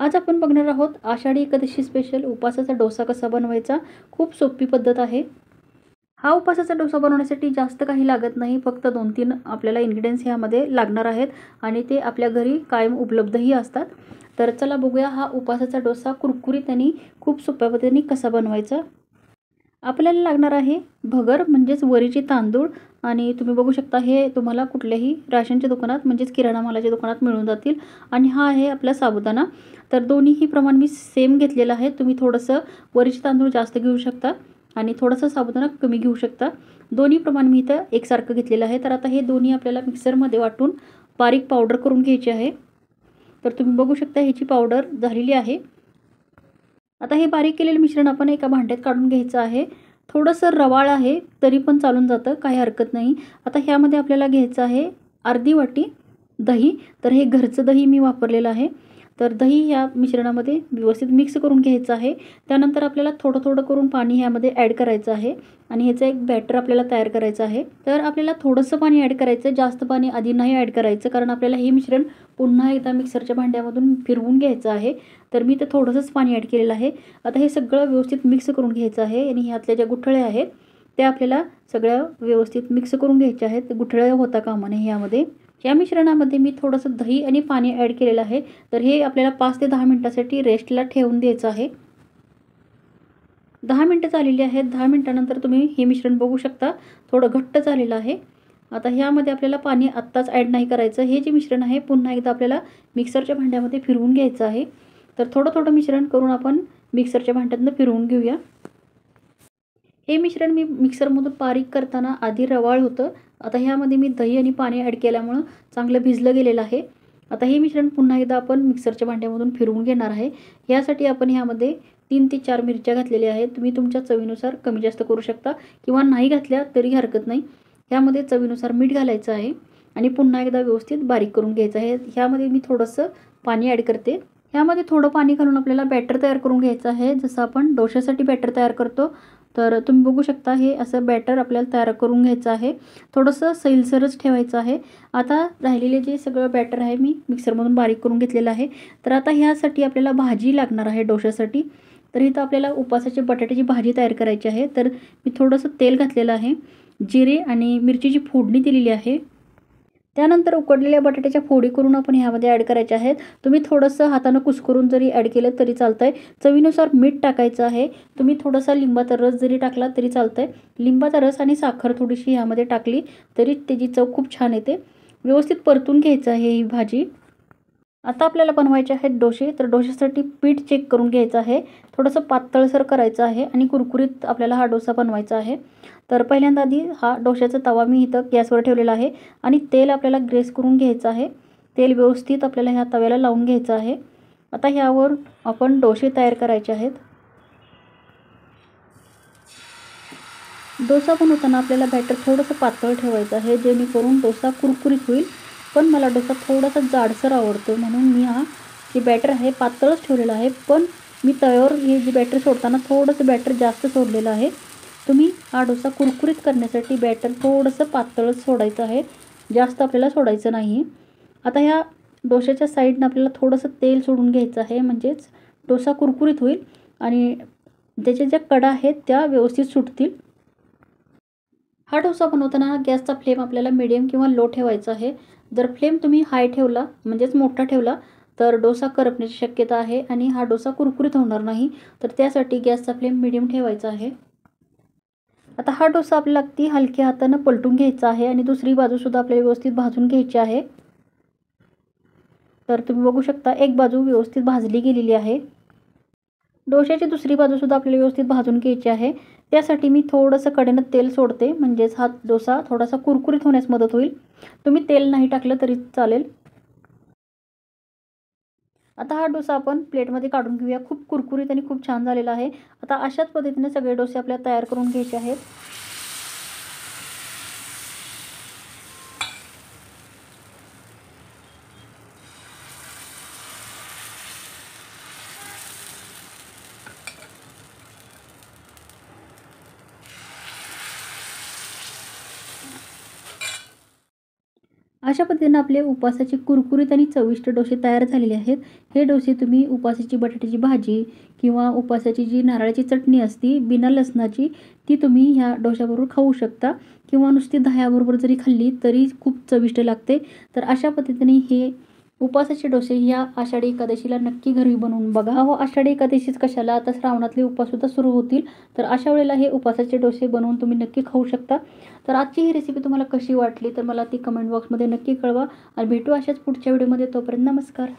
आज आपण बघणार आहोत आषाढी एकादशी स्पेशल उपवासाचा डोसा कसा बनवायचा। खूप सोपी पद्धत आहे। हा उपवासाचा डोसा बनवण्यासाठी जास्त काही लागत नाही, फक्त 2-3 आपल्याला इन्ग्रीडियंट्स ह्यामध्ये लागणार आहेत आणि ते आपल्या घरी कायम उपलब्धही असतात। तर चला बघूया हा उपवासाचा डोसा कुरकुरीत आणि खूप सोप्या पद्धतीने कसा बनवायचा। आपल्याला लागणार आहे भगर म्हणजेच वरीचे तांदूळ आणि तुम्ही बघू शकता हे तुम्हाला कुठल्याही राशनच्या दुकानात म्हणजेच किराणा मालाच्या दुकानात मिळून जातील। आणि हा आहे आपला साबुदाणा। तर दोन्हीही प्रमाण मी सेम घेतलेलं आहे। तुम्ही थोडंसं वरीचे तांदूळ जास्त घेऊ शकता आणि थोडासा साबुदाणा कमी घेऊ शकता। दोन्ही प्रमाण मी इथं एकसारखं घेतलेलं आहे। तर आता हे दोन्ही आपल्याला मिक्सरमध्ये वाटून बारीक पावडर करून घ्यायची आहे। तर तुम्ही बघू शकता ह्याची पावडर झालेली आहे। आता हे बारीक केलेलं मिश्रण आपण एका भांड्यात काढून घ्यायचं आहे। थोडंसं रवाळ आहे तरी पण चालून जातं, काही हरकत नाही। आता ह्यामध्ये आपल्याला घ्यायचं आहे अर्धी वाटी दही। तर हे घरचं दही मी वापरलेलं आहे। तर दही ह्या मिश्रणामध्ये व्यवस्थित मिक्स करून घ्यायचं आहे। त्यानंतर आपल्याला थोडं थोडं करून पाणी ह्यामध्ये ॲड करायचं आहे आणि ह्याचं एक बॅटर आपल्याला तयार करायचं आहे। तर आपल्याला थोडंसं पाणी ॲड करायचं, जास्त पाणी आधी नाही ॲड करायचं, कारण आपल्याला हे मिश्रण पुन्हा एकदा मिक्सरच्या भांड्यामधून फिरवून घ्यायचं आहे। तर मी ते थोडंसंच पाणी ॲड केलेलं आहे। आता हे सगळं व्यवस्थित मिक्स करून घ्यायचं आहे आणि ह्यातल्या ज्या गुठळ्या आहेत त्या आपल्याला सगळ्या व्यवस्थित मिक्स करून घ्यायच्या आहेत। गुठळ्या होता कामा नये ह्यामध्ये। या मिश्रणामध्ये मी थोडंसं दही आणि पाणी ॲड केलेलं आहे। तर हे आपल्याला 5 ते 10 मिनिटासाठी रेस्टला ठेवून द्यायचं आहे। 10 मिनिटं झालेली आहेत। 10 मिनिटानंतर तुम्ही हे मिश्रण बघू शकता थोडं घट्ट झालेलं आहे। आता ह्यामध्ये आपल्याला पाणी आत्ताच ॲड नाही करायचं। हे जे मिश्रण आहे पुन्हा एकदा आपल्याला मिक्सरच्या भांड्यामध्ये फिरवून घ्यायचं आहे। तर थोडं थोडं मिश्रण करून आपण मिक्सरच्या भांड्यातून फिरवून घेऊया। हे मिश्रण मी मिक्सरमधून बारीक करताना आधी रवाळ होतं। आता ह्यामध्ये मी दही आणि पाणी ॲड केल्यामुळं चांगलं भिजलं गेलेलं आहे। आता हे मिश्रण पुन्हा एकदा आपण मिक्सरच्या भांड्यामधून फिरवून घेणार आहे। यासाठी आपण ह्यामध्ये 3 ते 4 मिरच्या घातलेल्या आहेत। तुम्ही तुमच्या चवीनुसार कमी जास्त करू शकता किंवा नाही घातल्या तरी हरकत नाही। ह्यामध्ये चवीनुसार मीठ घालायचं आहे आणि पुन्हा एकदा व्यवस्थित बारीक करून घ्यायचं आहे। ह्यामध्ये मी थोडंसं पाणी ॲड करते। ह्यामध्ये थोडं पाणी घालून आपल्याला बॅटर तयार करून घ्यायचं आहे, जसं आपण डोश्यासाठी बॅटर तयार करतो। तर तुम्ही बघू शकता हे असं बॅटर आपल्याला तयार करून घ्यायचं आहे। थोडंसं सैलसरच ठेवायचं आहे। आता राहिलेले जे सगळं बॅटर आहे मी मिक्सरमधून बारीक करून घेतलेलं आहे। तर आता ह्यासाठी आपल्याला भाजी लागणार आहे डोश्यासाठी। तर इथं आपल्याला उपवासाची बटाट्याची भाजी तयार करायची आहे। तर मी थोडंसं तेल घातलेलं आहे, जिरे आणि मिरचीची फोडणी दिलेली आहे। त्यानंतर उकडलेल्या बटाट्याच्या फोडी करून आपण ह्यामध्ये ॲड करायच्या आहेत। तुम्ही थोडंसं हातानं कुस्करून जरी ॲड केलं तरी चालतंय। चवीनुसार मीठ टाकायचं आहे। तुम्ही थोडासा लिंबाचा रस जरी टाकला तरी चालतंय। लिंबाचा रस आणि साखर थोडीशी ह्यामध्ये टाकली तरी त्याची चव खूप छान येते। व्यवस्थित परतून घ्यायचं आहे ही भाजी। आता आपल्याला बनवायचे आहेत डोसे। तर डोश्यासाठी पीठ चेक करून घ्यायचं आहे, थोडंसं पातळसर करायचं आहे आणि कुरकुरीत आपल्याला हा डोसा बनवायचा आहे। तर पहिल्यांदा आधी हा डोश्याचा तवा मी इथं गॅसवर ठेवलेला आहे आणि तेल आपल्याला ग्रेस करून घ्यायचं आहे। तेल व्यवस्थित आपल्याला ह्या तव्याला लावून घ्यायचं आहे। आता ह्यावर आपण डोसे तयार करायचे आहेत। डोसा बनवताना आपल्याला बॅटर थोडंसं पातळ ठेवायचं आहे, जेणेकरून डोसा कुरकुरीत होईल। पण मला डोसा थोडासा जाडसर आवडतो, म्हणून मी हा जे बॅटर आहे पातळच ठेवलेला आहे। पण मी तव्यावर हे जे बॅटर सोडताना थोडंसं बॅटर जास्त सोडलेलं आहे। तुम्ही हा डोसा कुरकुरीत करण्यासाठी बॅटर थोडंसं पातळच सोडायचं आहे, जास्त आपल्याला सोडायचं नाही। आता ह्या डोश्याच्या साईडनं आपल्याला थोडंसं तेल सोडून घ्यायचं आहे, म्हणजेच डोसा कुरकुरीत होईल आणि त्याच्या ज्या कडा आहेत त्या व्यवस्थित सुटतील। हा डोसा बनवताना गॅसचा फ्लेम आपल्याला मीडियम किंवा लो ठेवायचा आहे। जर फ्लेम तुम्ही हाय ठेवला म्हणजेच मोठा ठेवला तर डोसा करपण्याची शक्यता आहे आणि हा डोसा कुरकुरीत होणार नाही। तर त्यासाठी गॅसचा फ्लेम मीडियम ठेवायचा आहे। आता हा डोसा आपल्याला अगदी हलक्या हातानं पलटून घ्यायचा आहे आणि दुसरी बाजूसुद्धा आपल्याला व्यवस्थित भाजून घ्यायची आहे। तर तुम्ही बघू शकता एक बाजू व्यवस्थित भाजली गेलेली आहे। डोश्याची दुसरी बाजूसुद्धा आपल्याला व्यवस्थित भाजून घ्यायची आहे। त्यासाठी मी थोडंसं कडेनं तेल सोडते, म्हणजेच हा डोसा थोडासा कुरकुरीत होण्यास मदत होईल। तुम्ही तेल नाही टाकलं तरी चालेल। आता हा डोसा आपण प्लेटमध्ये काढून घेऊया। खूप कुरकुरीत आणि खूप छान झालेला आहे। आता अशाच पद्धतीने सगळे डोसे आपल्याला तयार करून घ्यायचे आहेत। अशा पद्धतीने आपले उपासाचे कुरकुरीत आणि चविष्ट डोसे तयार झालेले आहेत. हे डोसे तुम्ही उपासाची बटाट्याची भाजी किंवा उपासाची जी नारळाची चटणी असते बिना लसणाची, ती तुम्ही ह्या डोश्याबरोबर खाऊ शकता किंवा नुसती दह्याबरोबर जरी खाल्ली तरी खूप चविष्ट लागते. तर अशा पद्धतीने हे उपासाचे डोसे ह्या आषाढी एकादशीला नक्की घरी बनवून बघा. अहो, आषाढी एकादशीच कशाला, आता श्रावणातले उपवाससुद्धा सुरू होतील. तर अशा वेळेला हे उपासाचे डोसे बनवून तुम्ही नक्की खाऊ शकता. तर आजची ही रेसिपी तुम्हाला कशी वाटली तर मला ती कमेंट बॉक्समध्ये नक्की कळवा आणि भेटू अशाच पुढच्या व्हिडिओमध्ये. तोपर्यंत नमस्कार.